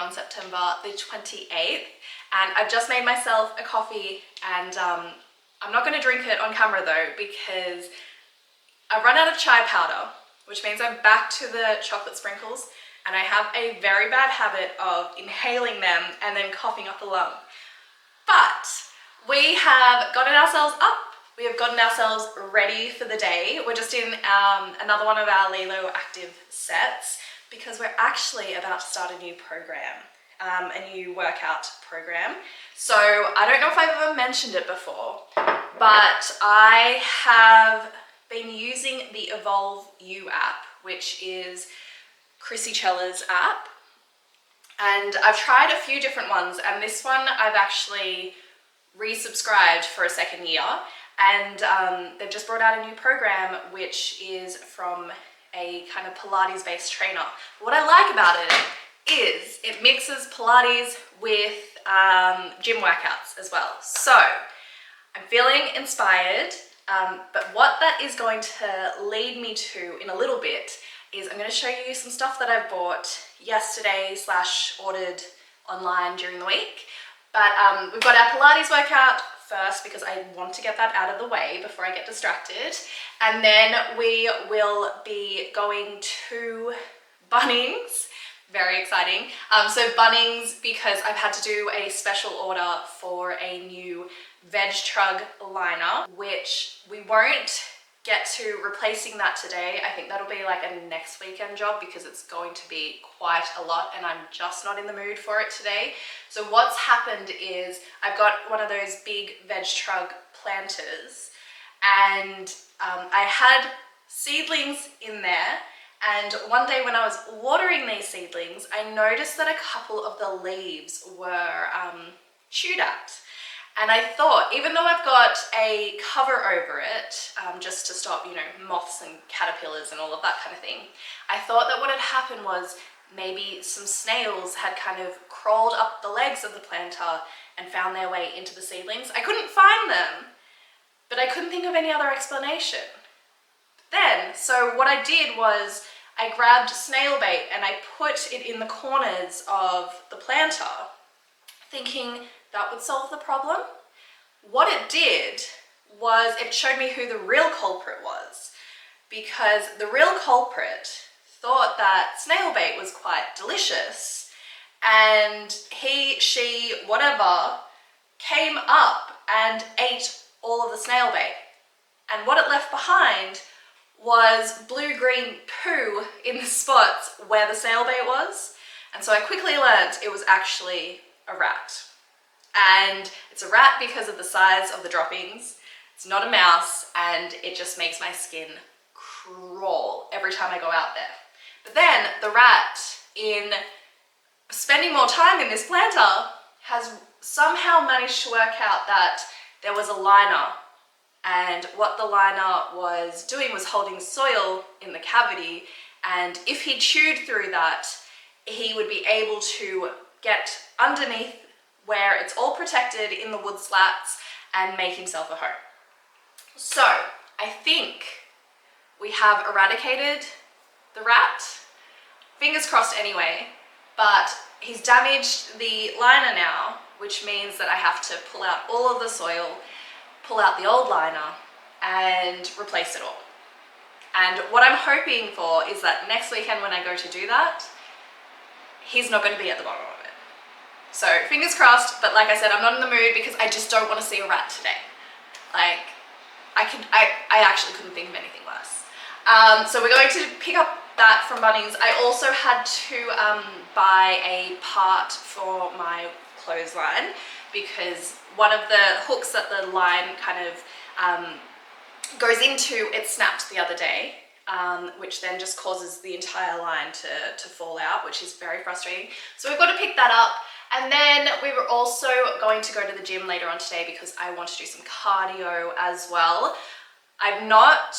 On September the 28th, and I've just made myself a coffee, and I'm not going to drink it on camera though because I've run out of chai powder, which means I'm back to the chocolate sprinkles, and I have a very bad habit of inhaling them and then coughing up the lung. But we have gotten ourselves up. We have gotten ourselves ready for the day. We're just in another one of our Lilo active sets, because we're actually about to start a new program, a new workout program. So I don't know if I've ever mentioned it before, but I have been using the Evolve U app, which is Chrissy Chella's app. And I've tried a few different ones, and this one I've actually resubscribed for a second year. And they've just brought out a new program, which is from a kind of Pilates based trainer. What I like about it is it mixes Pilates with gym workouts as well. So I'm feeling inspired, but what that is going to lead me to in a little bit is I'm going to show you some stuff that I bought yesterday / ordered online during the week. But we've got our Pilates workout first because I want to get that out of the way before I get distracted. And then we will be going to Bunnings. Very exciting. So Bunnings, because I've had to do a special order for a new veg trug liner, which we won't get to replacing that today. I think that'll be like a next weekend job because it's going to be quite a lot and I'm just not in the mood for it today. So what's happened is I've got one of those big veg trug planters, and I had seedlings in there, and one day when I was watering these seedlings, I noticed that a couple of the leaves were chewed at. And I thought, even though I've got a cover over it, just to stop, you know, moths and caterpillars and all of that kind of thing, I thought that what had happened was maybe some snails had kind of crawled up the legs of the planter and found their way into the seedlings. I couldn't find them, but I couldn't think of any other explanation. Then, so what I did was I grabbed snail bait and I put it in the corners of the planter, thinking that would solve the problem. What it did was it showed me who the real culprit was, because the real culprit thought that snail bait was quite delicious, and he, she, whatever, came up and ate all of the snail bait. And what it left behind was blue-green poo in the spots where the snail bait was. And so I quickly learned it was actually a rat. And it's a rat because of the size of the droppings. It's not a mouse, and it just makes my skin crawl every time I go out there. But then the rat, in spending more time in this planter, has somehow managed to work out that there was a liner, and what the liner was doing was holding soil in the cavity, and if he chewed through that, he would be able to get underneath where it's all protected in the wood slats and make himself a home. So I think we have eradicated the rat. Fingers crossed anyway, but he's damaged the liner now, which means that I have to pull out all of the soil, pull out the old liner, and replace it all. And what I'm hoping for is that next weekend when I go to do that, he's not going to be at the bottom of it. So fingers crossed, but like I said, I'm not in the mood because I just don't want to see a rat today. Like, I actually couldn't think of anything worse. So we're going to pick up that from Bunnings. I also had to buy a part for my clothesline because one of the hooks that the line kind of goes into, it snapped the other day. which then just causes the entire line to fall out, which is very frustrating. So we've got to pick that up. And then we were also going to go to the gym later on today because I want to do some cardio as well. I've not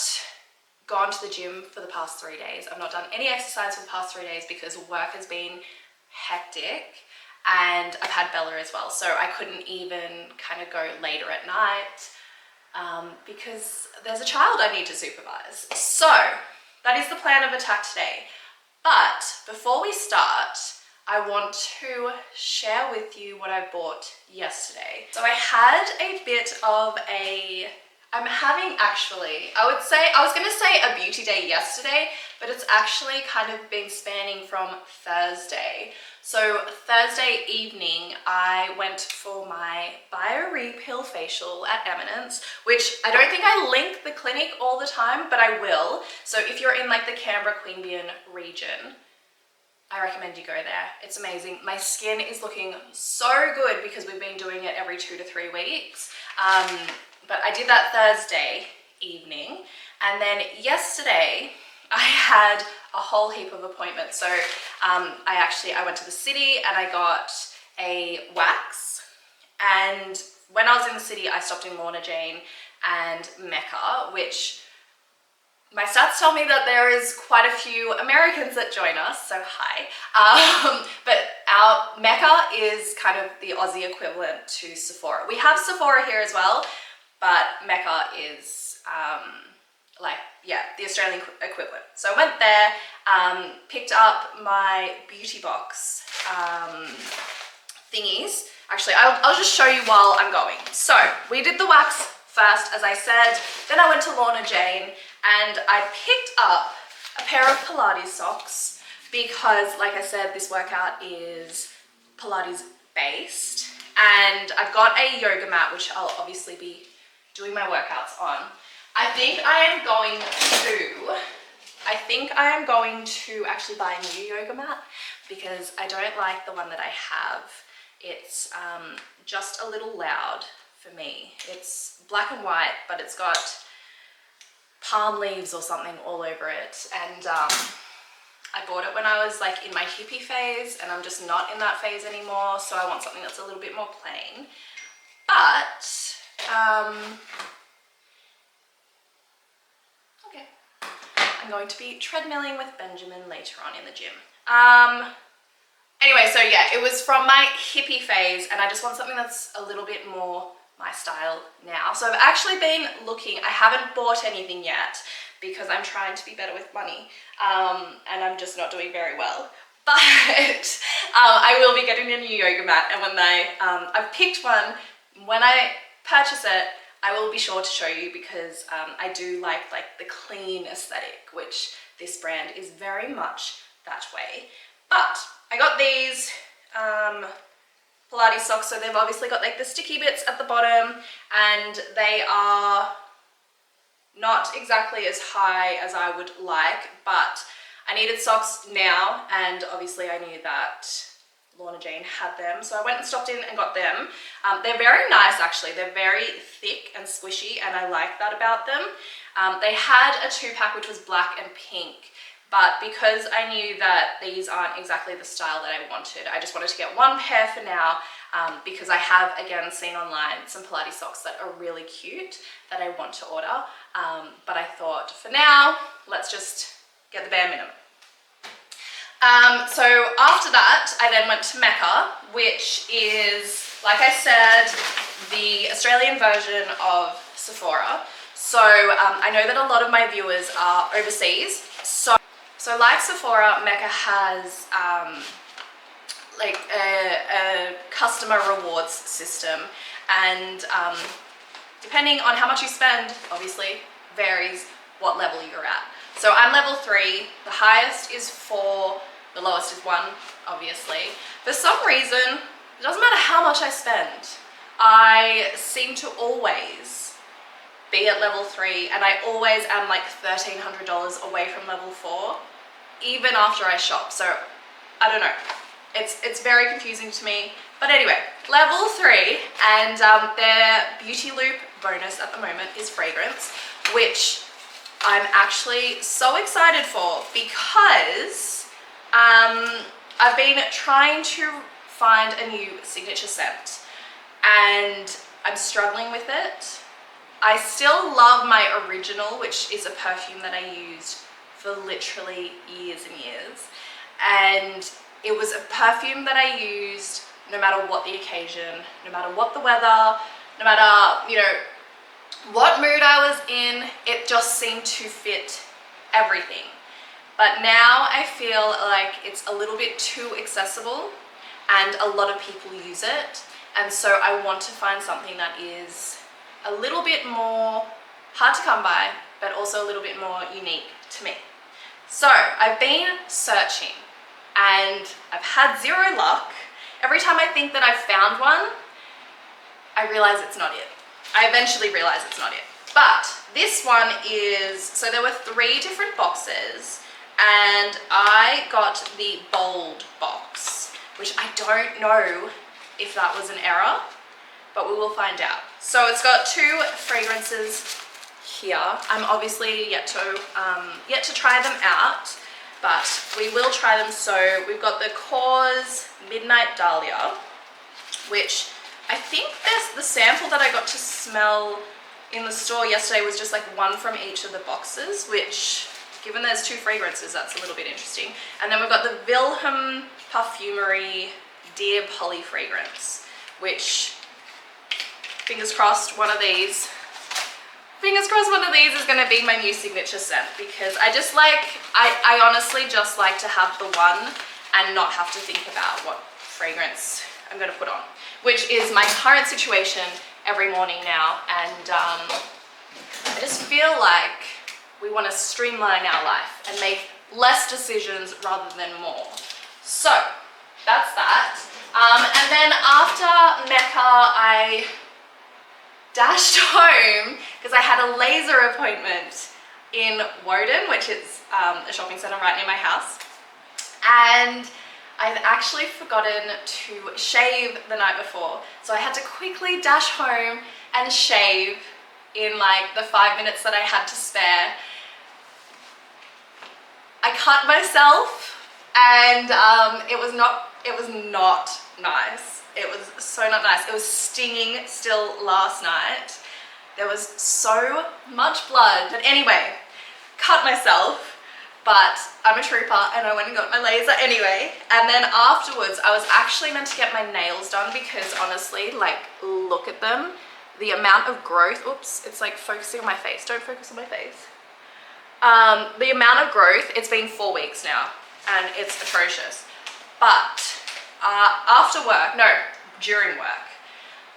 gone to the gym for the past 3 days. I've not done any exercise for the past 3 days because work has been hectic, and I've had Bella as well. So I couldn't even kind of go later at night because there's a child I need to supervise. So that is the plan of attack today. But before we start, I want to share with you what I bought yesterday. So I had a bit of I'm having actually, I was going to say a beauty day yesterday, but it's actually kind of been spanning from Thursday. So Thursday evening, I went for my bio-repill facial at Eminence, which I don't think I link the clinic all the time, but I will. So if you're in like the Canberra-Queanbeyan region, I recommend you go there. It's amazing. My skin is looking so good because we've been doing it every 2 to 3 weeks. But I did that Thursday evening, and then yesterday I had a whole heap of appointments. So I went to the city and I got a wax, and when I was in the city I stopped in Lorna Jane and Mecca, which my stats tell me that there is quite a few Americans that join us, so hi. But our Mecca is kind of the Aussie equivalent to Sephora. We have Sephora here as well, but Mecca is the Australian equivalent. So I went there, picked up my beauty box thingies. Actually, I'll just show you while I'm going. So we did the wax first, as I said. Then I went to Lorna Jane and I picked up a pair of Pilates socks because, like I said, this workout is Pilates based. And I've got a yoga mat, which I'll obviously be doing my workouts on. I think I am going to actually buy a new yoga mat because I don't like the one that I have. It's just a little loud for me. It's black and white, but it's got palm leaves or something all over it. And I bought it when I was like in my hippie phase, and I'm just not in that phase anymore. So I want something that's a little bit more plain. But okay, I'm going to be treadmilling with Benjamin later on in the gym. Anyway, so yeah, it was from my hippie phase, and I just want something that's a little bit more my style now. So I've actually been looking. I haven't bought anything yet because I'm trying to be better with money, and I'm just not doing very well. But I will be getting a new yoga mat, and when I've picked one. When I purchase it, I will be sure to show you because I do like the clean aesthetic, which this brand is very much that way. But I got these Pilates socks, so they've obviously got like the sticky bits at the bottom, and they are not exactly as high as I would like, but I needed socks now, and obviously I knew that Lorna Jane had them, so I went and stopped in and got them. They're very nice actually. They're very thick and squishy, and I like that about them. They had a 2-pack which was black and pink, but because I knew that these aren't exactly the style that I wanted, I just wanted to get one pair for now, because I have again seen online some Pilates socks that are really cute that I want to order, but I thought for now let's just get the bare minimum. So after that, I then went to Mecca, which is, like I said, the Australian version of Sephora. So I know that a lot of my viewers are overseas. So like Sephora, Mecca has like a customer rewards system, and depending on how much you spend, obviously varies what level you're at. So I'm level 3, the highest is 4, the lowest is 1, obviously. For some reason, it doesn't matter how much I spend, I seem to always be at level 3, and I always am like $1,300 away from level 4, even after I shop. So I don't know, it's very confusing to me. But anyway, level 3, and their beauty loop bonus at the moment is fragrance, which I'm actually so excited for, because I've been trying to find a new signature scent and I'm struggling with it. I still love my original, which is a perfume that I used for literally years and years. And it was a perfume that I used no matter what the occasion, no matter what the weather, no matter, you know, what mood I was in, it just seemed to fit everything. But now I feel like it's a little bit too accessible and a lot of people use it. And so I want to find something that is a little bit more hard to come by, but also a little bit more unique to me. So I've been searching and I've had zero luck. Every time I think that I've found one, I realize it's not it. I eventually realize it's not it. But this one is, so there were 3 different boxes and I got the bold box, which I don't know if that was an error, but we will find out. So it's got 2 fragrances here. I'm obviously yet to try them out, but we will try them. So we've got the Cause Midnight Dahlia, which I think there's the sample that I got to smell in the store yesterday was just like 1 from each of the boxes, which, given there's 2 fragrances, that's a little bit interesting. And then we've got the Wilhelm Parfumery Dear Polly fragrance, which, fingers crossed one of these is going to be my new signature scent, because I honestly just like to have the one and not have to think about what fragrance I'm going to put on, which is my current situation every morning now. And I just feel like we want to streamline our life and make less decisions rather than more. So that's that. And then after Mecca, I dashed home because I had a laser appointment in Woden, which is a shopping centre right near my house. And I've actually forgotten to shave the night before. So I had to quickly dash home and shave in like the 5 minutes that I had to spare. I cut myself and it was not nice. It was so not nice. It was stinging still last night. There was so much blood. But anyway, cut myself, but I'm a trooper and I went and got my laser anyway. And then afterwards, I was actually meant to get my nails done because honestly, like, look at them. The amount of growth, oops, it's like focusing on my face. Don't focus on my face. The amount of growth, it's been 4 weeks now and it's atrocious. But during work,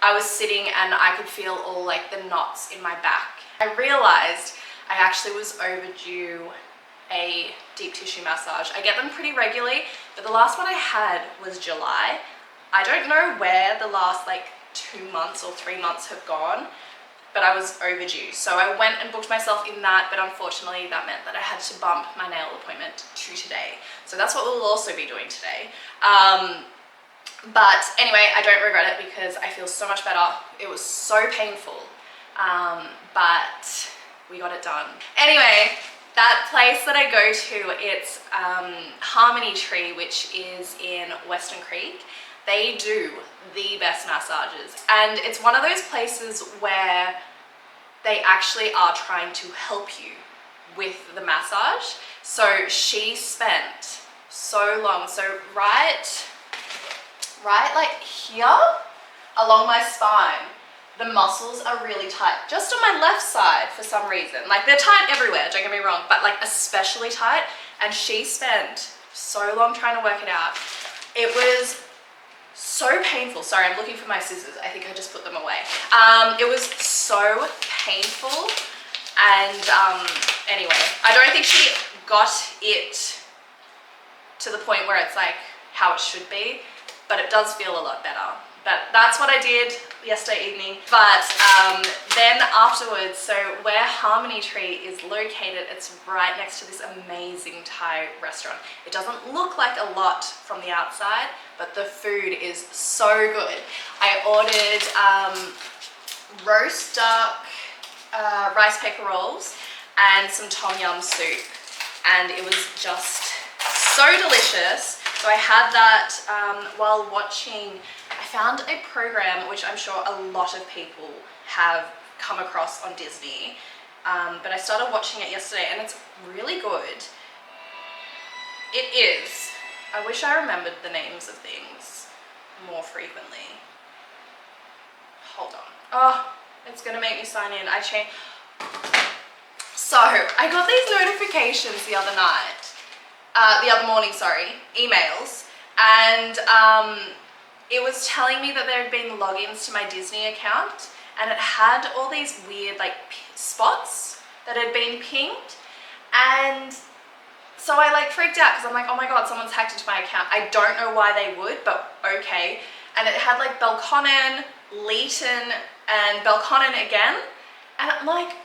I was sitting and I could feel all like the knots in my back. I realized I actually was overdue a deep tissue massage. I get them pretty regularly, but the last one I had was July. I don't know where the last like 2 months or 3 months have gone, but I was overdue. So I went and booked myself in that, but unfortunately that meant that I had to bump my nail appointment to today. So that's what we'll also be doing today. But anyway, I don't regret it because I feel so much better. It was so painful, but we got it done. Anyway, that place that I go to, it's Harmony Tree, which is in Western Creek. They do the best massages, and it's one of those places where they actually are trying to help you with the massage. So she spent so long, so right like here along my spine, the muscles are really tight, just on my left side for some reason. Like, they're tight everywhere, don't get me wrong, but like especially tight. And she spent so long trying to work it out. It was so painful. Sorry, I'm looking for my scissors. I think I just put them away. It was so painful. And anyway, I don't think she got it to the point where it's like how it should be, but it does feel a lot better. But that's what I did yesterday evening. But then afterwards, so where Harmony Tree is located, it's right next to this amazing Thai restaurant. It doesn't look like a lot from the outside, but the food is so good. I ordered roast duck rice paper rolls, and some tom yum soup, and it was just so delicious. So I had that while watching. I found a program which I'm sure a lot of people have come across on Disney, but I started watching it yesterday and it's really good. It is. I wish I remembered the names of things more frequently. Hold on. Oh, it's gonna make me sign in. So I got these notifications the other morning, sorry, emails, and it was telling me that there had been logins to my Disney account, and it had all these weird like spots that had been pinged, and so I like freaked out because I'm like, oh my god, someone's hacked into my account. I don't know why they would, but okay. And it had like Belconnen, Leeton, and Belconnen again, and I'm like,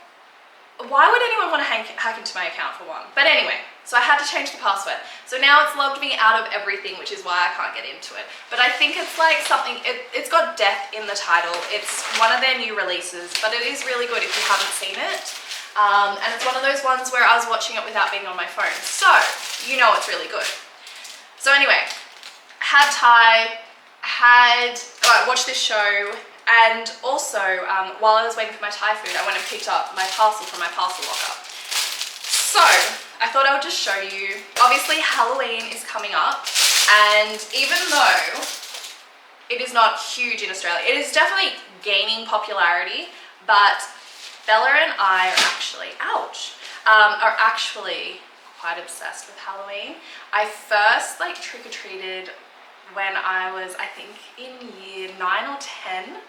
why would anyone want to hack into my account for one? But anyway, so I had to change the password. So now it's logged me out of everything, which is why I can't get into it. But I think it's like something, it's got death in the title. It's one of their new releases, but it is really good if you haven't seen it. And it's one of those ones where I was watching it without being on my phone. So, you know it's really good. So anyway, had Thai, watched this show, and also while I was waiting for my Thai food, I went and picked up my parcel from my parcel locker. So I thought I would just show you. Obviously Halloween is coming up, and even though it is not huge in Australia, it is definitely gaining popularity, but Bella and I are actually quite obsessed with Halloween. I first like trick-or-treated when I was, I think, in year 9 or 10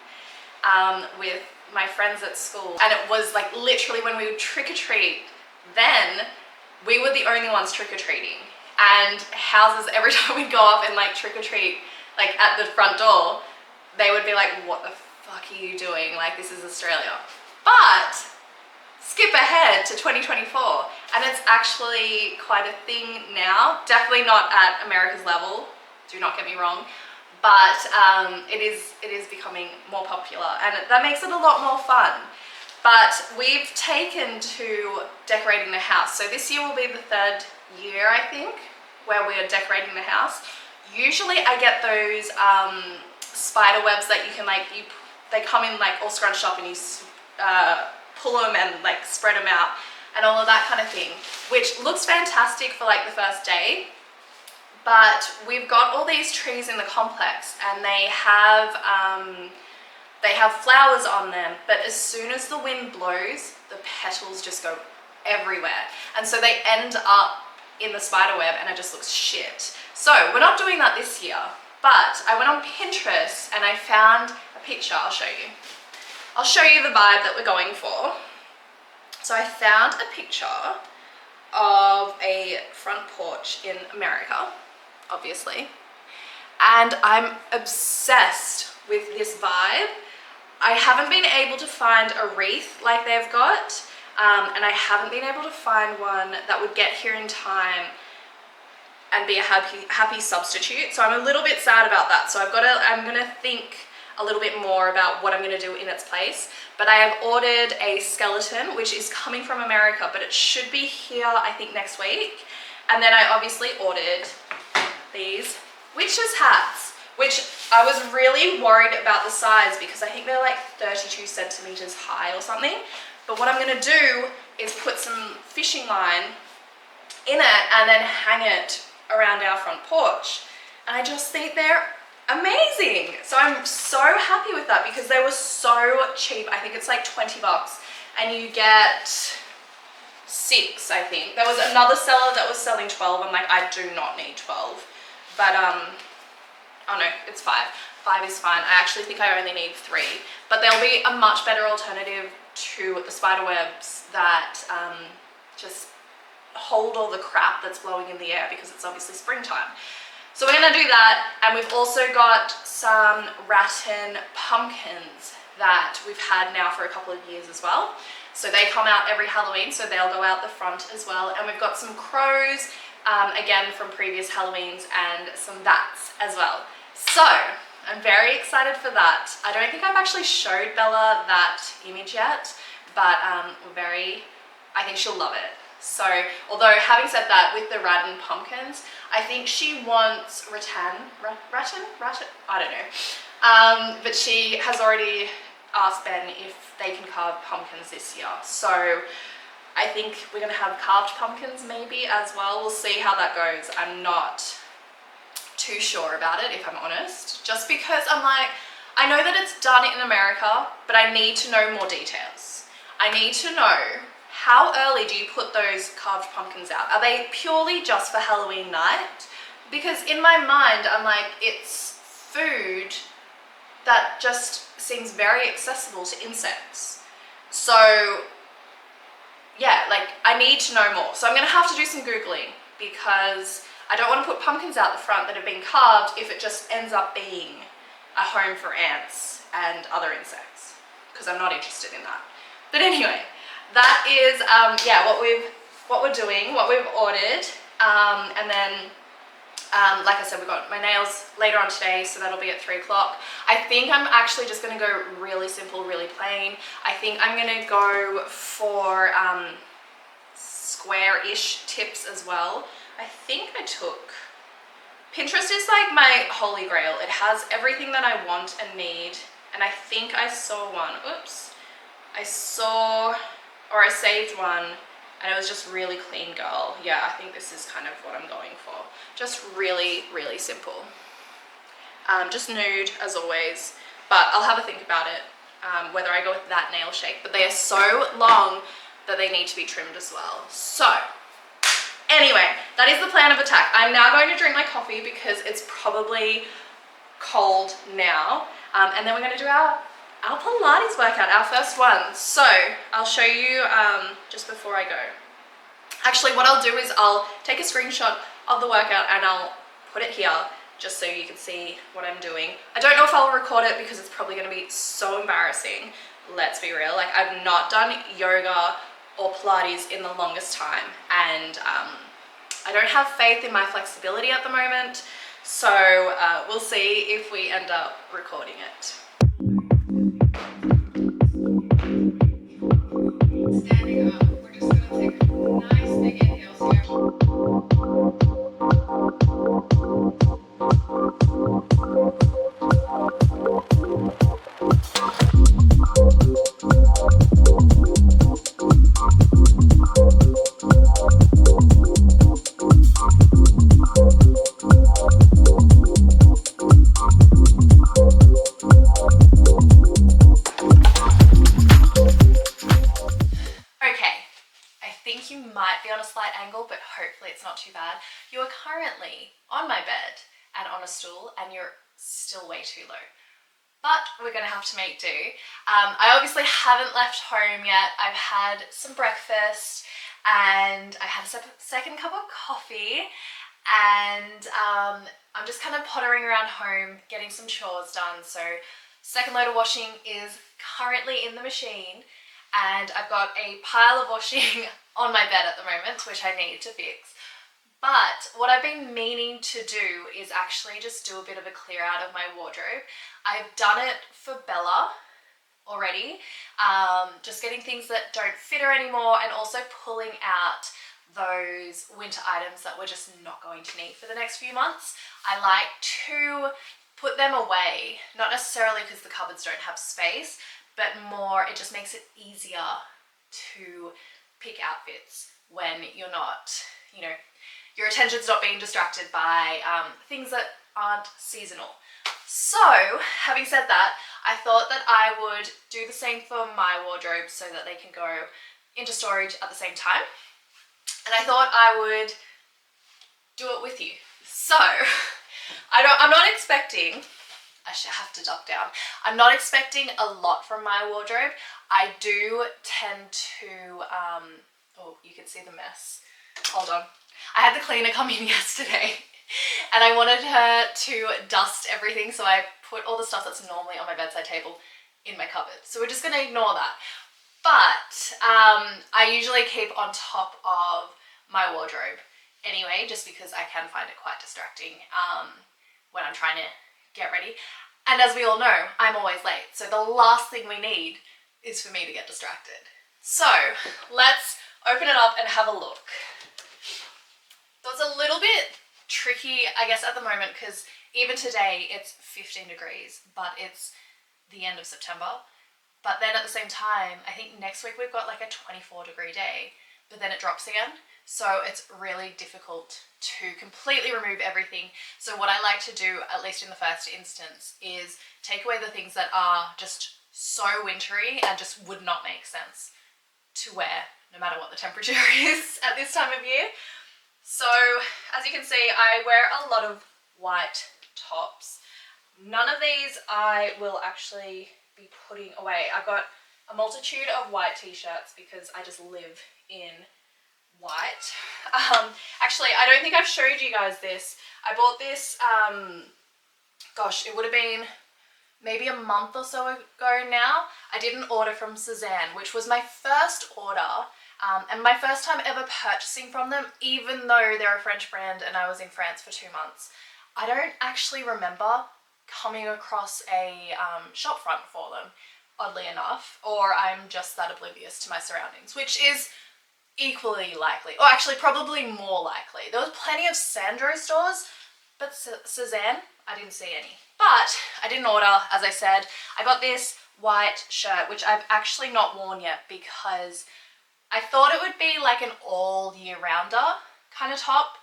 with my friends at school, and it was like literally when we would trick-or-treat, then we were the only ones trick-or-treating, and houses, every time we'd go off and like trick-or-treat like at the front door, they would be like, what the fuck are you doing, like this is Australia. But skip ahead to 2024 and it's actually quite a thing now. Definitely not at America's level, do not get me wrong, but it is becoming more popular, and that makes it a lot more fun. But we've taken to decorating the house. So this year will be the 3rd year, I think, where we are decorating the house. Usually I get those spider webs that you can like, they come in like all scrunched up and you pull them and like spread them out and all of that kind of thing, which looks fantastic for like the first day. But we've got all these trees in the complex, and they have flowers on them, but as soon as the wind blows, the petals just go everywhere, and so they end up in the spider web and it just looks shit. So we're not doing that this year, but I went on Pinterest and I found a picture. I'll show you the vibe that we're going for. So I found a picture of a front porch in America, obviously, and I'm obsessed with this vibe. I haven't been able to find a wreath like they've got, and I haven't been able to find one that would get here in time and be a happy substitute. So I'm a little bit sad about that. So I'm gonna think a little bit more about what I'm gonna do in its place. But I have ordered a skeleton, which is coming from America, but it should be here, I think, next week. And then I obviously ordered these witches hats, which I was really worried about the size because I think they're like 32 centimeters high or something. But what I'm gonna do is put some fishing line in it and then hang it around our front porch. And I just think they're amazing. So I'm so happy with that because they were so cheap. I think it's like 20 bucks and you get 6, I think. There was another seller that was selling 12. I'm like, I do not need 12. But, oh no, it's 5. 5 is fine. I actually think I only need 3. But they'll be a much better alternative to the spider webs that just hold all the crap that's blowing in the air because it's obviously springtime. So we're gonna do that, and we've also got some rattan pumpkins that we've had now for a couple of years as well. So they come out every Halloween, so they'll go out the front as well. And we've got some crows, again from previous Halloweens, and some bats as well. So I'm very excited for that. I don't think I've actually showed Bella that image yet, but we're very I think she'll love it. So, although having said that, with the rattan pumpkins, I think she wants rattan, I don't know. But she has already asked Ben if they can carve pumpkins this year. So I think we're gonna have carved pumpkins maybe as well. We'll see how that goes. I'm not too sure about it, if I'm honest, just because I'm like, I know that it's done in America, but I need to know more details. I need to know, how early do you put those carved pumpkins out? Are they purely just for Halloween night? Because in my mind, I'm like, it's food that just seems very accessible to insects. So yeah, like I need to know more. So I'm gonna have to do some Googling, because I don't want to put pumpkins out the front that have been carved if it just ends up being a home for ants and other insects, because I'm not interested in that. But anyway, that is yeah, what we're doing, what we've ordered, and then like I said, we've got my nails later on today, so that'll be at 3 o'clock. I think I'm actually just going to go really simple, really plain. I think I'm going to go for square-ish tips as well. I think I took... Pinterest is like my holy grail. It has everything that I want and need, and I think I saw one. Oops. I saved one, and it was just really clean, girl. Yeah, I think this is kind of what I'm going for. Just really, really simple. Just nude, as always, but I'll have a think about it, whether I go with that nail shape. But they are so long that they need to be trimmed as well. So, anyway, that is the plan of attack. I'm now going to drink my coffee because it's probably cold now, and then we're going to do our Pilates workout, our first one. So I'll show you just before I go. Actually, what I'll do is I'll take a screenshot of the workout and I'll put it here just so you can see what I'm doing. I don't know if I'll record it because it's probably going to be so embarrassing. Let's be real. Like, I've not done yoga or Pilates in the longest time, and I don't have faith in my flexibility at the moment. So we'll see if we end up recording it. Standing up, we're just going to take a nice big inhale here. But hopefully it's not too bad. You are currently on my bed and on a stool, and you're still way too low. But we're gonna have to make do. I obviously haven't left home yet. I've had some breakfast and I had a second cup of coffee, and I'm just kind of pottering around home, getting some chores done. So second load of washing is currently in the machine, and I've got a pile of washing on my bed at the moment, which I need to fix. But what I've been meaning to do is actually just do a bit of a clear out of my wardrobe. I've done it for Bella already, just getting things that don't fit her anymore, and also pulling out those winter items that we're just not going to need for the next few months. I like to put them away, not necessarily because the cupboards don't have space, but more it just makes it easier to pick outfits when you're not, you know, your attention's not being distracted by things that aren't seasonal. So, having said that, I thought that I would do the same for my wardrobe so that they can go into storage at the same time. And I thought I would do it with you. So, I'm not expecting, I should have to duck down. I'm not expecting a lot from my wardrobe. I do tend to, oh, you can see the mess. Hold on. I had the cleaner come in yesterday and I wanted her to dust everything, so I put all the stuff that's normally on my bedside table in my cupboard. So we're just going to ignore that. But I usually keep on top of my wardrobe anyway, just because I can find it quite distracting when I'm trying to get ready. And as we all know, I'm always late. So the last thing we need is for me to get distracted. So let's open it up and have a look. So it's a little bit tricky, I guess, at the moment, because even today it's 15 degrees, but it's the end of September. But then at the same time, I think next week we've got like a 24-degree day, but then it drops again. So it's really difficult to completely remove everything. So what I like to do, at least in the first instance, is take away the things that are just so wintry and just would not make sense to wear, no matter what the temperature is at this time of year. So as you can see, I wear a lot of white tops. None of these I will actually be putting away. I've got a multitude of white t-shirts because I just live in white. Actually, I don't think I've showed you guys this. I bought this, gosh, it would have been maybe a month or so ago now. I did an order from Suzanne, which was my first order, and my first time ever purchasing from them, even though they're a French brand and I was in France for 2 months. I don't actually remember coming across a shop front for them, oddly enough, or I'm just that oblivious to my surroundings, which is equally likely, or actually probably more likely. There was plenty of Sandro stores, but Suzanne, I didn't see any. But I did an order, as I said. I got this white shirt, which I've actually not worn yet because I thought it would be like an all year rounder kind of top.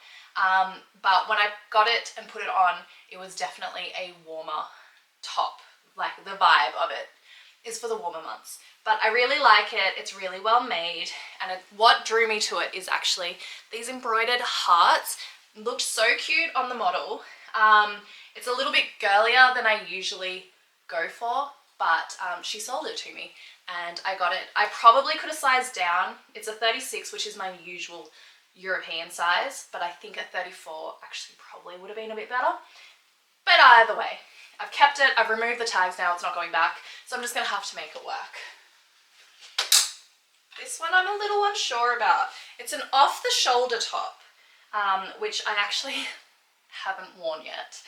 But when I got it and put it on, it was definitely a warmer top. Like the vibe of it is for the warmer months. But I really like it. It's really well made. And what drew me to it is actually these embroidered hearts. It looked so cute on the model. It's a little bit girlier than I usually go for, but she sold it to me and I got it. I probably could have sized down. It's a 36, which is my usual European size, but I think a 34 actually probably would have been a bit better. But either way, I've kept it. I've removed the tags now. It's not going back, so I'm just going to have to make it work. This one I'm a little unsure about. It's an off-the-shoulder top, which I actually haven't worn yet.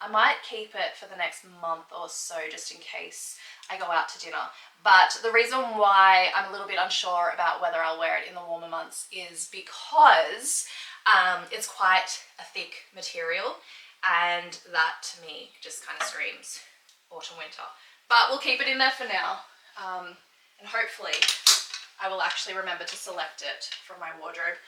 I might keep it for the next month or so just in case I go out to dinner. But the reason why I'm a little bit unsure about whether I'll wear it in the warmer months is because it's quite a thick material, and that to me just kind of screams autumn winter. But we'll keep it in there for now, and hopefully I will actually remember to select it from my wardrobe.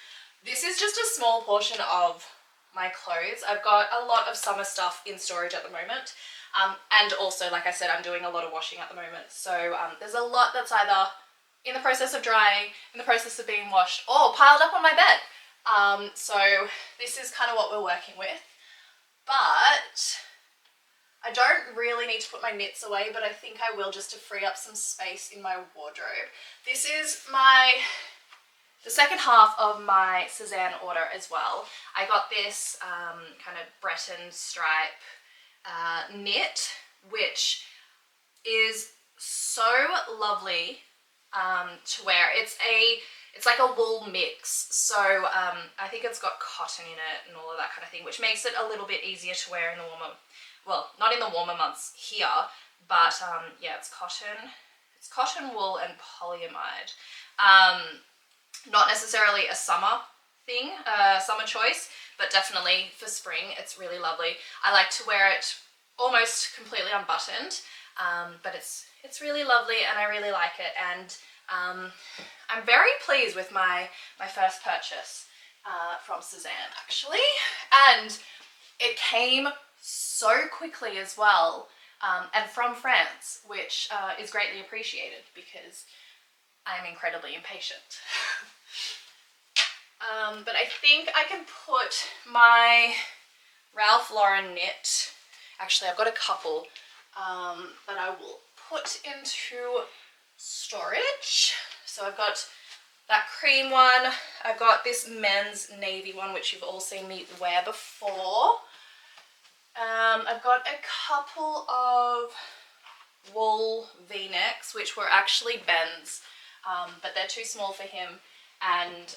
This is just a small portion of my clothes. I've got a lot of summer stuff in storage at the moment, and also, like I said, I'm doing a lot of washing at the moment, so there's a lot that's either in the process of drying, in the process of being washed, or piled up on my bed. So this is kind of what we're working with, but I don't really need to put my knits away, but I think I will just to free up some space in my wardrobe. This is the second half of my Suzanne order as well. I got this kind of Breton stripe knit, which is so lovely to wear. It's like a wool mix, so I think it's got cotton in it and all of that kind of thing, which makes it a little bit easier to wear in the warmer, well, not in the warmer months here, but yeah, it's cotton wool and polyamide. Not necessarily a summer thing, summer choice, but definitely for spring, it's really lovely. I like to wear it almost completely unbuttoned, but it's really lovely and I really like it, and I'm very pleased with my first purchase from Suzanne actually, and it came so quickly as well, and from France, which is greatly appreciated because I'm incredibly impatient. But I think I can put my Ralph Lauren knit, actually I've got a couple that I will put into storage. So I've got that cream one, I've got this men's navy one which you've all seen me wear before. I've got a couple of wool v-necks which were actually Ben's, but they're too small for him, and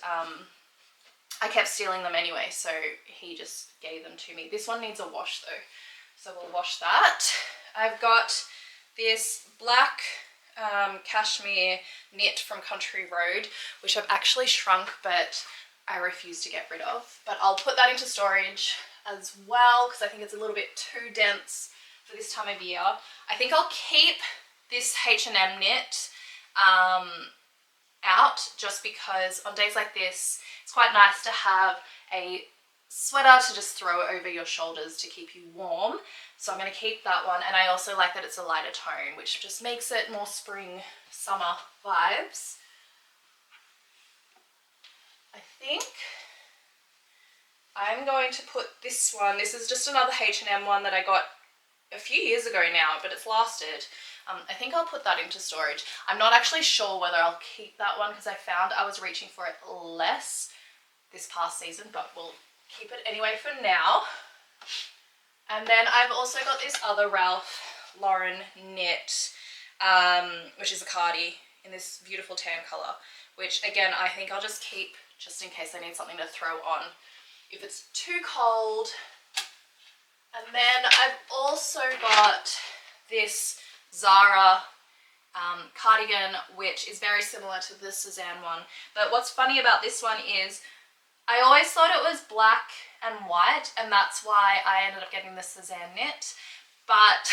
I kept stealing them anyway, so he just gave them to me. This one needs a wash though, so we'll wash that. I've got this black cashmere knit from Country Road, which I've actually shrunk, but I refuse to get rid of. But I'll put that into storage as well because I think it's a little bit too dense for this time of year. I think I'll keep this H&M knit out just because on days like this, it's quite nice to have a sweater to just throw over your shoulders to keep you warm. So I'm going to keep that one, and I also like that it's a lighter tone, which just makes it more spring, summer vibes. I think I'm going to put this one, this is just another H&M one that I got a few years ago now, but it's lasted. I think I'll put that into storage. I'm not actually sure whether I'll keep that one because I found I was reaching for it less this past season, but we'll keep it anyway for now. And then I've also got this other Ralph Lauren knit, which is a cardi in this beautiful tan colour, which again, I think I'll just keep just in case I need something to throw on if it's too cold. And then I've also got this Zara cardigan, which is very similar to the Suzanne one. But what's funny about this one is I always thought it was black and white, and that's why I ended up getting the Suzanne knit. But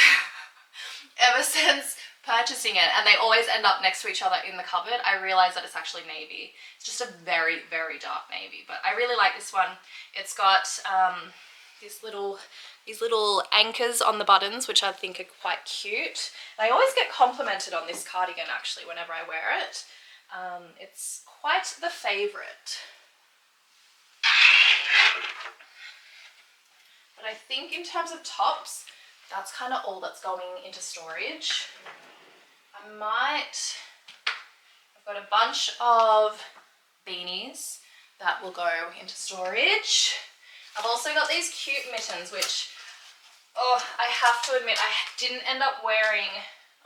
ever since purchasing it, and they always end up next to each other in the cupboard, I realized that it's actually navy. It's just a very, very dark navy, but I really like this one. It's got these little anchors on the buttons, which I think are quite cute. And I always get complimented on this cardigan actually whenever I wear it. It's quite the favorite. But I think in terms of tops, that's kind of all that's going into storage. I've got a bunch of beanies that will go into storage. I've also got these cute mittens, which, oh, I have to admit, I didn't end up wearing.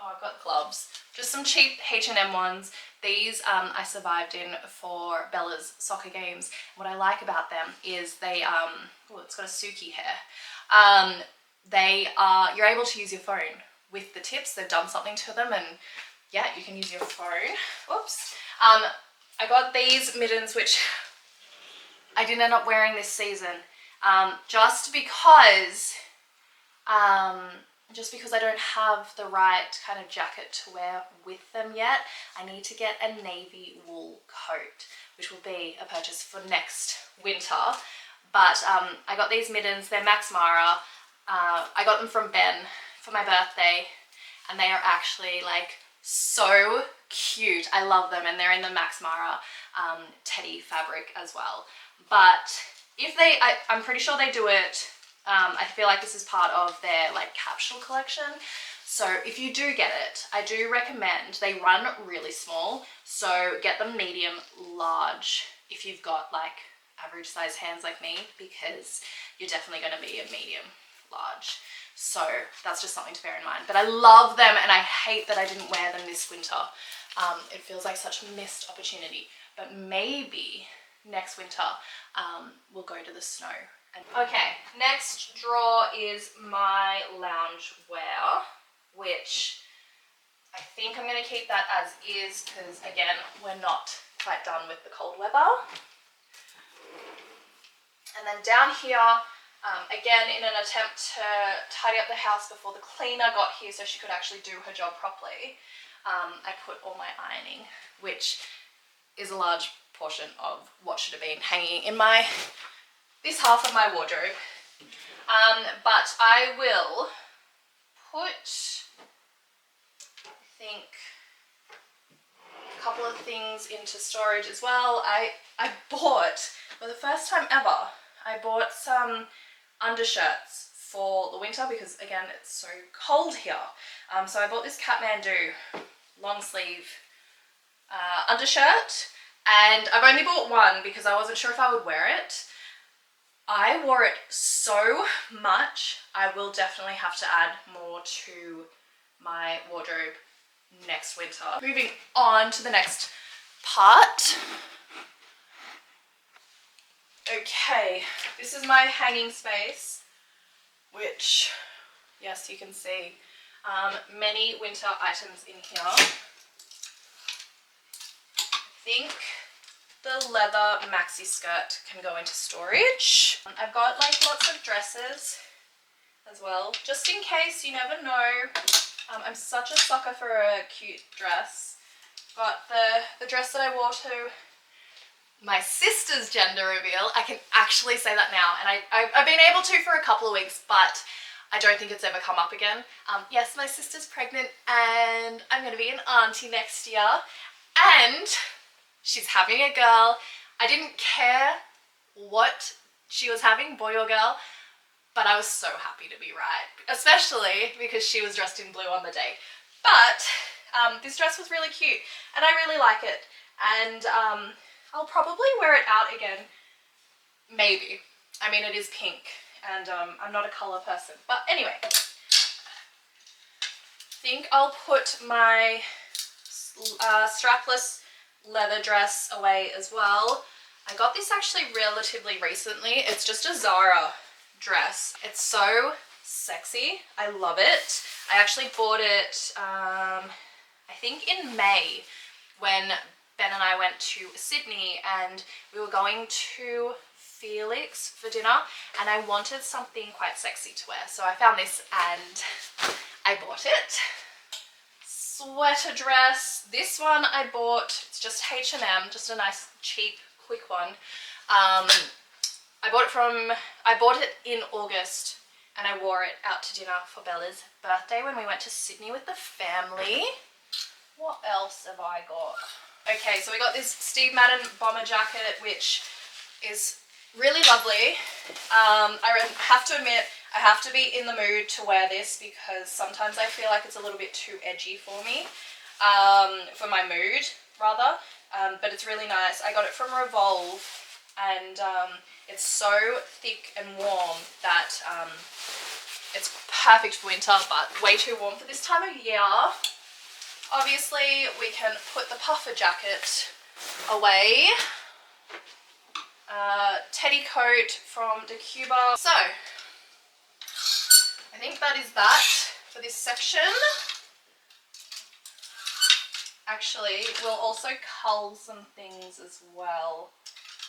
Oh, I've got gloves. Just some cheap H&M ones. These I survived in for Bella's soccer games. What I like about them is they, oh, it's got a Suki hair. You're able to use your phone with the tips. They've done something to them, and yeah, you can use your phone. Whoops. I got these mittens, which I didn't end up wearing this season, just because I don't have the right kind of jacket to wear with them yet. I need to get a navy wool coat, which will be a purchase for next winter. But I got these mittens. They're Max Mara. I got them from Ben for my birthday, and they are actually like so cute. I love them, and they're in the Max Mara teddy fabric as well. But if I'm pretty sure they do it. I feel like this is part of their like capsule collection. So if you do get it, I do recommend, they run really small. So get them medium, large if you've got like average size hands like me, because you're definitely going to be a medium, large. So that's just something to bear in mind. But I love them, and I hate that I didn't wear them this winter. It feels like such a missed opportunity. But maybe next winter we'll go to the snow. Okay, next drawer is my lounge wear, which I think I'm going to keep that as is because, again, we're not quite done with the cold weather. And then down here, again, in an attempt to tidy up the house before the cleaner got here so she could actually do her job properly, I put all my ironing, which is a large portion of what should have been hanging in this half of my wardrobe. But I will put, I think, a couple of things into storage as well. I bought, for the first time ever, I bought some undershirts for the winter because, again, it's so cold here. So I bought this Kathmandu long sleeve undershirt, and I've only bought one because I wasn't sure if I would wear it. I wore it so much, I will definitely have to add more to my wardrobe next winter. Moving on to the next part. Okay, this is my hanging space, which, yes, you can see Many winter items in here. I think the leather maxi skirt can go into storage. I've got like lots of dresses as well, just in case, you never know. I'm such a sucker for a cute dress. Got the dress that I wore to my sister's gender reveal. I can actually say that now, and I've been able to for a couple of weeks, but I don't think it's ever come up again. Yes, my sister's pregnant and I'm going to be an auntie next year, and she's having a girl. I didn't care what she was having, boy or girl, but I was so happy to be right, especially because she was dressed in blue on the day. But this dress was really cute and I really like it, and I'll probably wear it out again, maybe. I mean, it is pink and I'm not a colour person, but anyway. I think I'll put my strapless leather dress away as well. I got this actually relatively recently. It's just a Zara dress. It's so sexy. I love it. I actually bought it I think in May when Ben and I went to Sydney and we were going to Felix for dinner, and I wanted something quite sexy to wear, so I found this and I bought it. Sweater dress. This one I bought, it's just H&M, just a nice cheap quick one. I bought it in August and I wore it out to dinner for Bella's birthday when we went to Sydney with the family. What else have I got? Okay, so we got this Steve Madden bomber jacket, which is really lovely. I have to admit, I have to be in the mood to wear this because sometimes I feel like it's a little bit too edgy for me, for my mood rather, but it's really nice. I got it from Revolve, and it's so thick and warm that it's perfect for winter, but way too warm for this time of year. Obviously, we can put the puffer jacket away. Teddy coat from Cuba. So, I think that is that for this section. Actually, we'll also cull some things as well.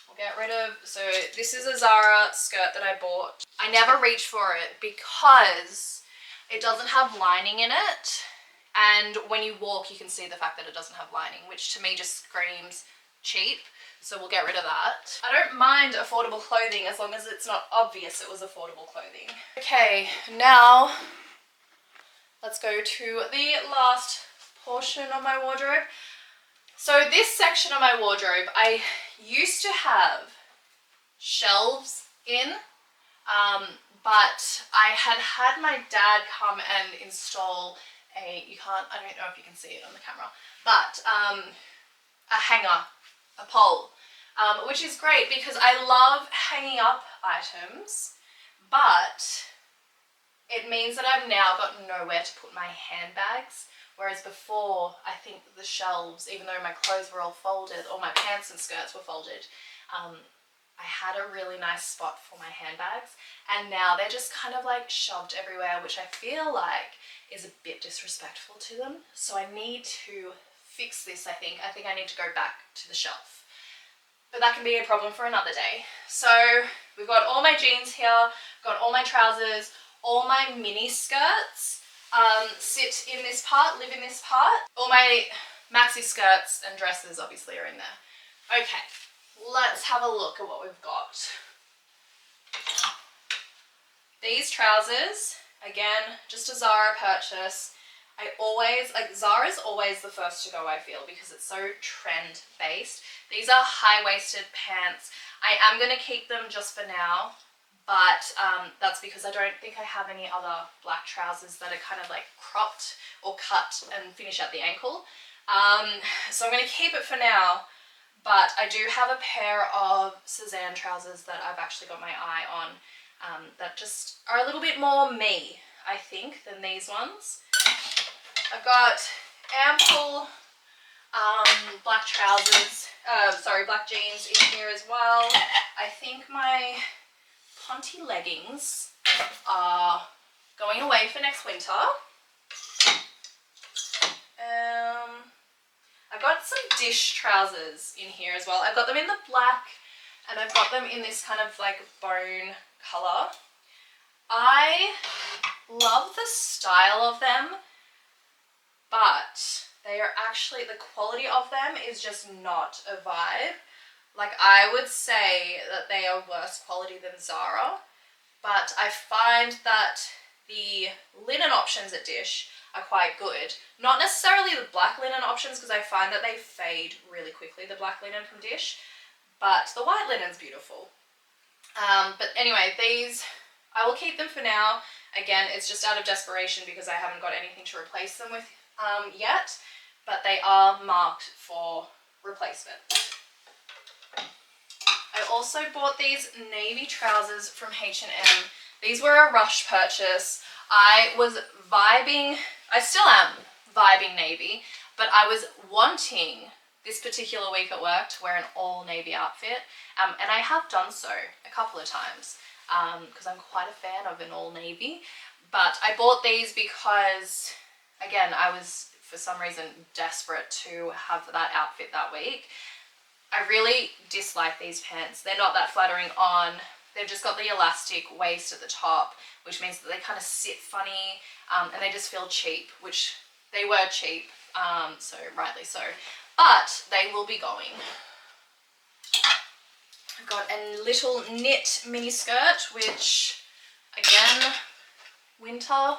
We'll get rid of, so this is a Zara skirt that I bought. I never reach for it because it doesn't have lining in it. And when you walk, you can see the fact that it doesn't have lining, which to me just screams cheap. So we'll get rid of that. I don't mind affordable clothing as long as it's not obvious it was affordable clothing. Okay, now let's go to the last portion of my wardrobe. So this section of my wardrobe, I used to have shelves in, but I had my dad come and install I don't know if you can see it on the camera, but a hanger, a pole, which is great because I love hanging up items, but it means that I've now got nowhere to put my handbags, whereas before I think the shelves, even though my clothes were all folded, or my pants and skirts were folded, I had a really nice spot for my handbags, and now they're just kind of like shoved everywhere, which I feel like is a bit disrespectful to them. So I need to fix this, I think. I think I need to go back to the shelf. But that can be a problem for another day. So we've got all my jeans here, got all my trousers, all my mini skirts sit in this part, live in this part. All my maxi skirts and dresses obviously are in there. Okay, let's have a look at what we've got. These trousers, again, just a Zara purchase. Zara's always the first to go, I feel, because it's so trend based. These are high-waisted pants. I am going to keep them just for now, but that's because I don't think I have any other black trousers that are kind of like cropped or cut and finish at the ankle. So I'm going to keep it for now, but I do have a pair of Suzanne trousers that I've actually got my eye on that just are a little bit more me, I think, than these ones. I've got ample black trousers, black jeans in here as well. I think my Ponte leggings are going away for next winter. I've got some dish trousers in here as well. I've got them in the black and I've got them in this kind of like bone colour. I love the style of them, but they are actually, the quality of them is just not a vibe. Like, I would say that they are worse quality than Zara, but I find that the linen options at Dish are quite good. Not necessarily the black linen options, because I find that they fade really quickly, the black linen from Dish, but the white linen's beautiful. But anyway, these, I will keep them for now. Again, it's just out of desperation because I haven't got anything to replace them with yet, but they are marked for replacement. I also bought these navy trousers from H&M. These were a rush purchase. I was vibing, I still am vibing navy, but I was wanting this particular week at work to wear an all navy outfit, and I have done so a couple of times because I'm quite a fan of an all navy. But I bought these because, again, I was for some reason desperate to have that outfit that week. I really dislike these pants. They're not that flattering on. They've just got the elastic waist at the top, which means that they kind of sit funny, and they just feel cheap, which they were cheap, so rightly so. But they will be going. I've got a little knit mini skirt, which, again, winter.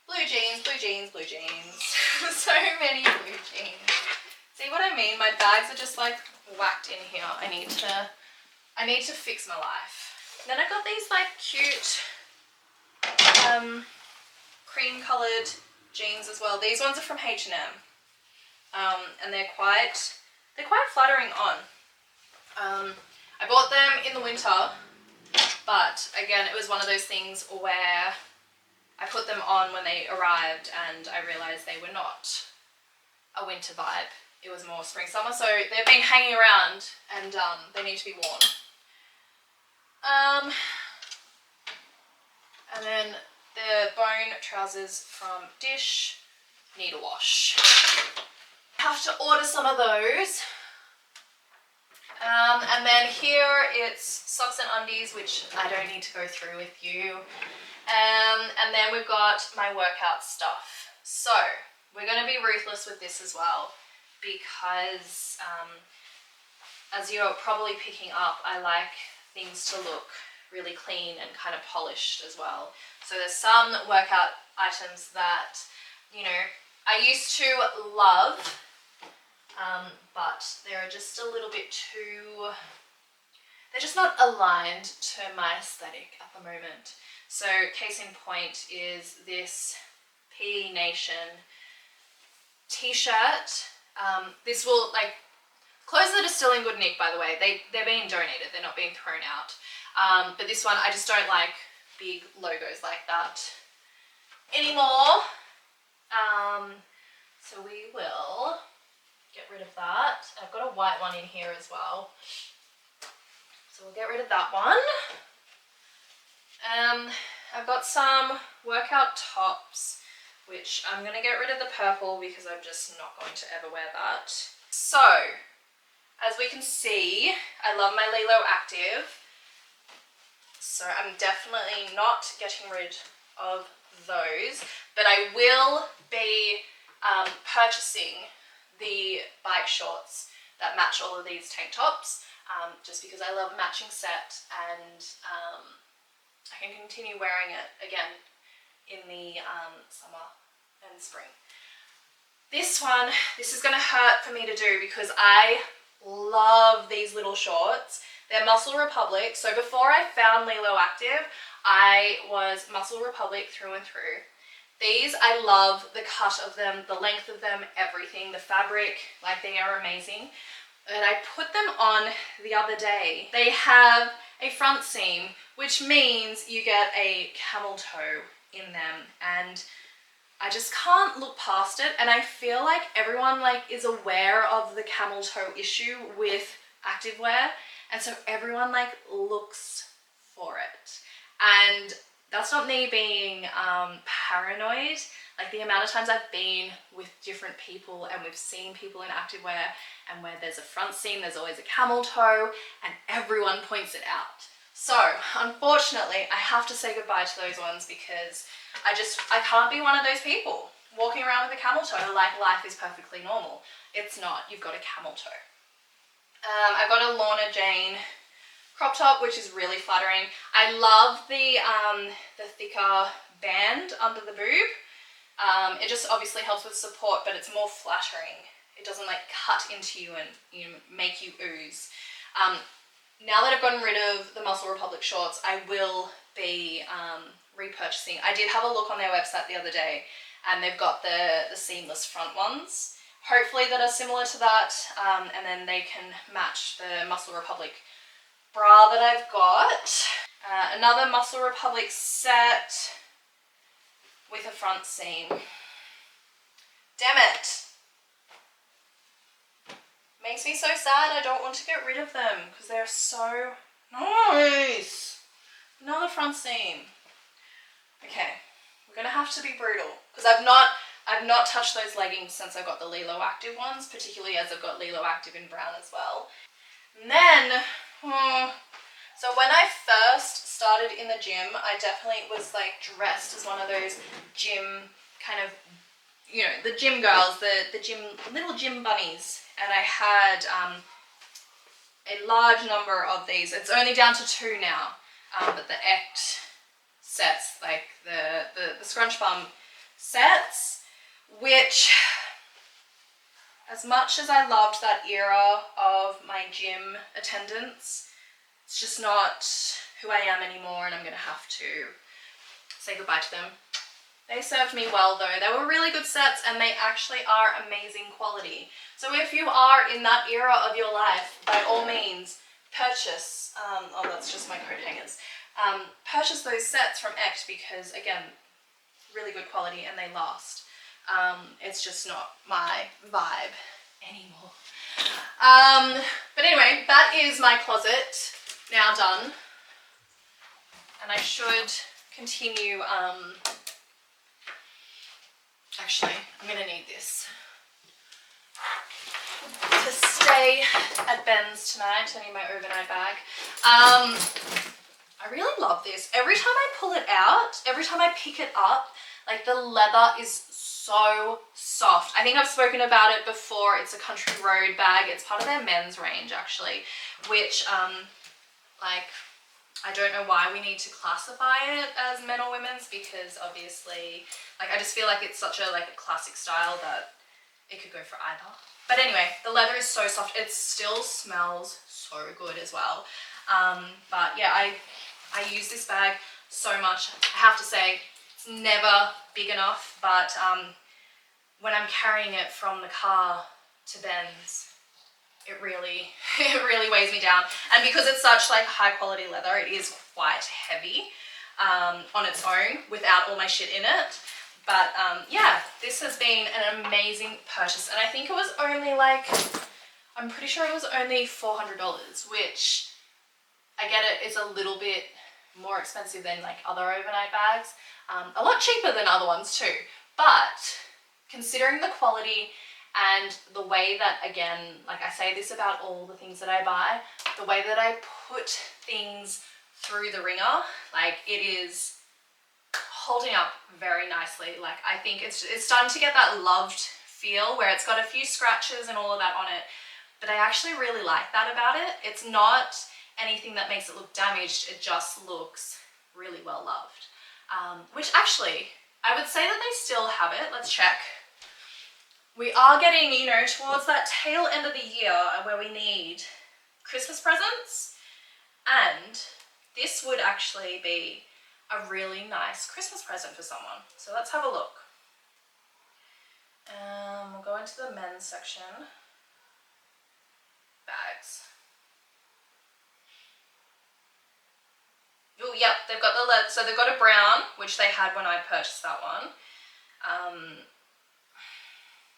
Blue jeans, blue jeans, blue jeans. So many blue jeans. See what I mean? My bags are just like whacked in here. I need to fix my life. Then I got these like cute cream coloured jeans as well. These ones are from H&M. And they're quite flattering on. I bought them in the winter, but again, it was one of those things where I put them on when they arrived and I realised they were not a winter vibe. It was more spring, summer, so they've been hanging around and they need to be worn. And then the bone trousers from Dish need a wash. I have to order some of those. And then here it's socks and undies, which I don't need to go through with you. And then we've got my workout stuff. So we're going to be ruthless with this as well, because as you're probably picking up, I like things to look really clean and kind of polished as well. So there's some workout items that, you know, I used to love, but they're just a little bit too, they're just not aligned to my aesthetic at the moment. So case in point is this PE Nation t-shirt. This will, like, clothes that are still in good nick, by the way, they're being donated, they're not being thrown out. But this one, I just don't like big logos like that anymore. So we will get rid of that. I've got a white one in here as well. So we'll get rid of that one. I've got some workout tops, which I'm going to get rid of the purple because I'm just not going to ever wear that. So, as we can see, I love my Lilo Active. So I'm definitely not getting rid of those, but I will be purchasing the bike shorts that match all of these tank tops, just because I love a matching set, and I can continue wearing it again in the summer and spring. This is going to hurt for me to do because I love these little shorts. They're Muscle Republic. So before I found Lilo Active, I was Muscle Republic through and through. These, I love the cut of them, the length of them, everything, the fabric, like they are amazing. And I put them on the other day. They have a front seam, which means you get a camel toe in them, and I just can't look past it. And I feel like everyone is aware of the camel toe issue with activewear, and so everyone looks for it. And That's not me being paranoid. Like the amount of times I've been with different people and we've seen people in activewear, and where there's a front seam, there's always a camel toe, and everyone points it out. So unfortunately, I have to say goodbye to those ones because I can't be one of those people walking around with a camel toe like life is perfectly normal. It's not. You've got a camel toe. I've got a Lorna Jane crop top, which is really flattering. I love the thicker band under the boob. It just obviously helps with support, but it's more flattering. It doesn't like cut into you and make you ooze. Now that I've gotten rid of the Muscle Republic shorts, I will be repurchasing. I did have a look on their website the other day, and they've got the seamless front ones, hopefully that are similar to that, and then they can match the Muscle Republic bra that I've got. Another Muscle Republic set with a front seam. Damn it! Makes me so sad. I don't want to get rid of them because they're so nice. Another front seam. Okay, we're gonna have to be brutal because I've not touched those leggings since I got the Lilo Active ones, particularly as I've got Lilo Active in brown as well. And then, so when I first started in the gym, I definitely was like dressed as one of those gym kind of, the gym girls, the gym, little gym bunnies. And I had a large number of these. It's only down to 2 now, but the Ect sets, like the scrunch bum sets, which, as much as I loved that era of my gym attendance, it's just not who I am anymore, and I'm gonna have to say goodbye to them. They served me well though. They were really good sets, and they actually are amazing quality. So if you are in that era of your life, by all means, purchase, oh that's just my coat hangers, purchase those sets from Ect because, again, really good quality and they last. It's just not my vibe anymore. But anyway, that is my closet now done. And I should continue, actually, I'm gonna need this to stay at Ben's tonight. I need my overnight bag. I really love this. Every time I pull it out, every time I pick it up, like the leather is so soft. I think I've spoken about it before. It's a Country Road bag. It's part of their men's range actually, which like, I don't know why we need to classify it as men or women's, because obviously, like, I just feel like it's such a classic style that it could go for either. But anyway, the leather is so soft. It still smells so good as well. But yeah, I use this bag so much. I have to say, it's never big enough, but when I'm carrying it from the car to Ben's, it really weighs me down. And because it's such like high quality leather, it is quite heavy on its own without all my shit in it. But yeah, this has been an amazing purchase, and I think it was only like, I'm pretty sure it was only $400, which, I get it, it's a little bit more expensive than like other overnight bags, a lot cheaper than other ones too, but considering the quality and the way that, again, like I say this about all the things that I buy, the way that I put things through the ringer, like, it is holding up very nicely. Like, I think it's starting to get that loved feel where it's got a few scratches and all of that on it, but I actually really like that about it. It's not anything that makes it look damaged, it just looks really well loved. Which actually, I would say that they still have it. Let's check. We are getting, towards that tail end of the year where we need Christmas presents, and this would actually be a really nice Christmas present for someone. So let's have a look. We'll go into the men's section. Bags. Oh, yep, they've got the leather. So they've got a brown, which they had when I purchased that one.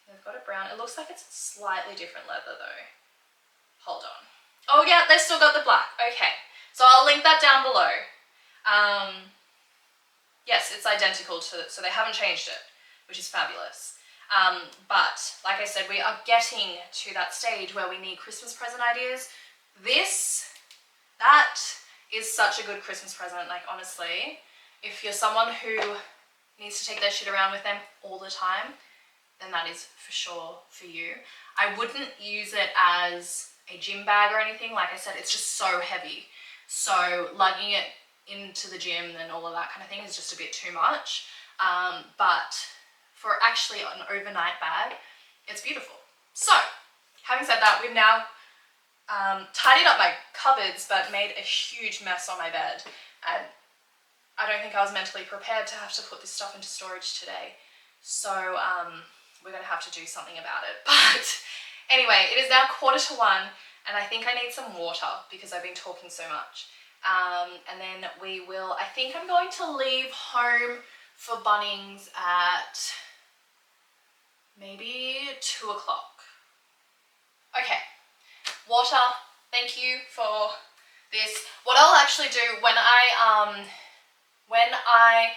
They've got a brown. It looks like it's a slightly different leather though. Hold on. Oh yeah, they've still got the black. Okay, so I'll link that down below. yes, it's identical to, so they haven't changed it, which is fabulous. But like I said, we are getting to that stage where we need Christmas present ideas. That is such a good Christmas present. Like, honestly, if you're someone who needs to take their shit around with them all the time, then that is for sure for you. I wouldn't use it as a gym bag or anything. Like I said, it's just so heavy. So lugging it into the gym and all of that kind of thing is just a bit too much. But for actually an overnight bag, it's beautiful. So, having said that, we've now tidied up my cupboards but made a huge mess on my bed. And I don't think I was mentally prepared to have to put this stuff into storage today. So we're going to have to do something about it. But anyway, it is now 1:45 and I think I need some water because I've been talking so much. And then we will, I think I'm going to leave home for Bunnings at maybe 2 o'clock. Okay, water, thank you for this. What I'll actually do when I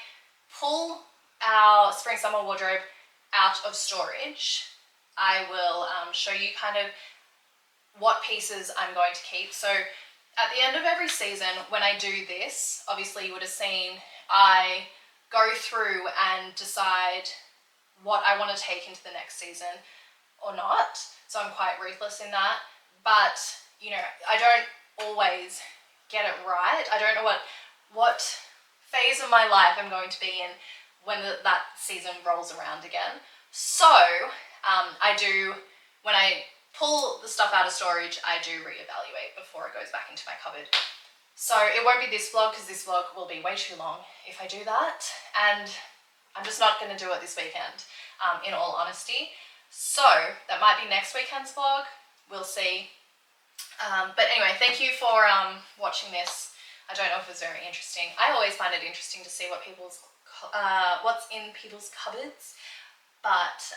pull our spring summer wardrobe out of storage, I will show you kind of what pieces I'm going to keep. So at the end of every season, when I do this, obviously you would have seen I go through and decide what I want to take into the next season or not. So I'm quite ruthless in that. But, you know, I don't always get it right. I don't know what phase of my life I'm going to be in when that season rolls around again. So when I pull the stuff out of storage, I do reevaluate before it goes back into my cupboard. So it won't be this vlog because this vlog will be way too long if I do that. And I'm just not going to do it this weekend, in all honesty. So that might be next weekend's vlog. We'll see. But anyway, thank you for watching this. I don't know if it's very interesting. I always find it interesting to see what's in people's cupboards. But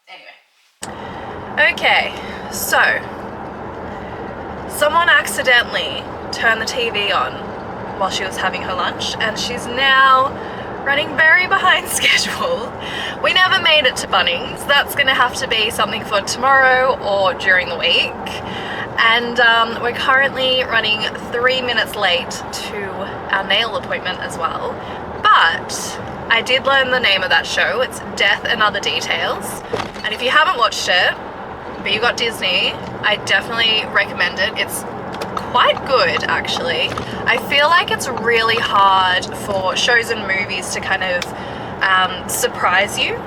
anyway. Okay, so someone accidentally turned the TV on while she was having her lunch, and she's now running very behind schedule. We never made it to Bunnings. That's gonna have to be something for tomorrow or during the week. And we're currently running 3 minutes late to our nail appointment as well. But I did learn the name of that show. It's Death and Other Details. And if you haven't watched it, but you got Disney, I definitely recommend it. It's quite good, actually. I feel like it's really hard for shows and movies to kind of surprise you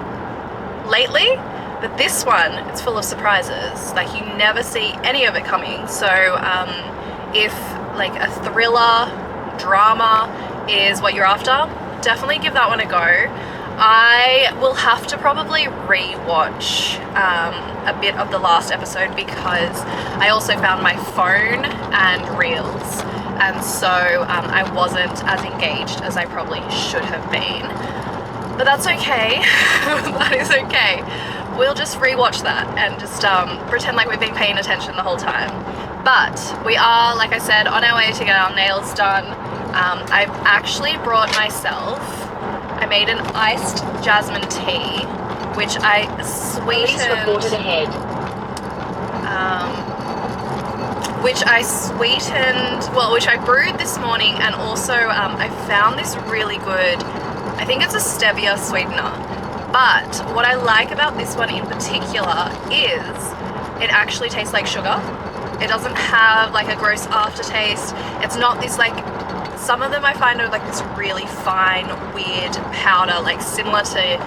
lately, but this one, it's full of surprises. Like, you never see any of it coming. So if like a thriller drama is what you're after, definitely give that one a go. I will have to probably re-watch a bit of the last episode because I also found my phone and reels, and so I wasn't as engaged as I probably should have been. But that's okay. That is okay. We'll just re-watch that and just pretend like we've been paying attention the whole time. But we are, like I said, on our way to get our nails done. I've actually brought myself, I made an iced jasmine tea, which I sweetened. Police reported ahead. Which I brewed this morning, and also I found this really good, I think it's a stevia sweetener. But what I like about this one in particular is it actually tastes like sugar. It doesn't have like a gross aftertaste. It's not this like, some of them I find are like this really fine, weird powder, like similar to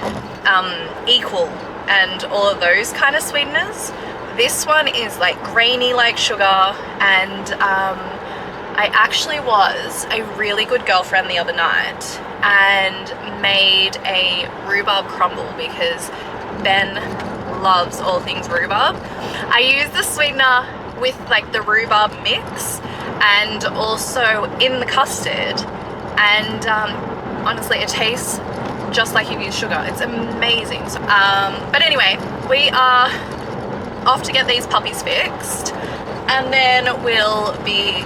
Equal and all of those kind of sweeteners. This one is like grainy like sugar, and I actually was a really good girlfriend the other night and made a rhubarb crumble because Ben loves all things rhubarb. I used the sweetener with like the rhubarb mix and also in the custard, and honestly it tastes just like you use sugar. It's amazing. So, but anyway, we are off to get these puppies fixed, and then we'll be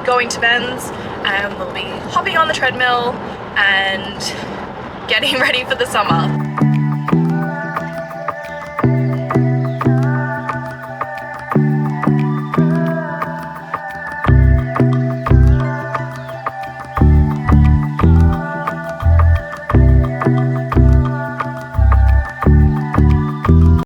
going to Ben's and we'll be hopping on the treadmill and getting ready for the summer.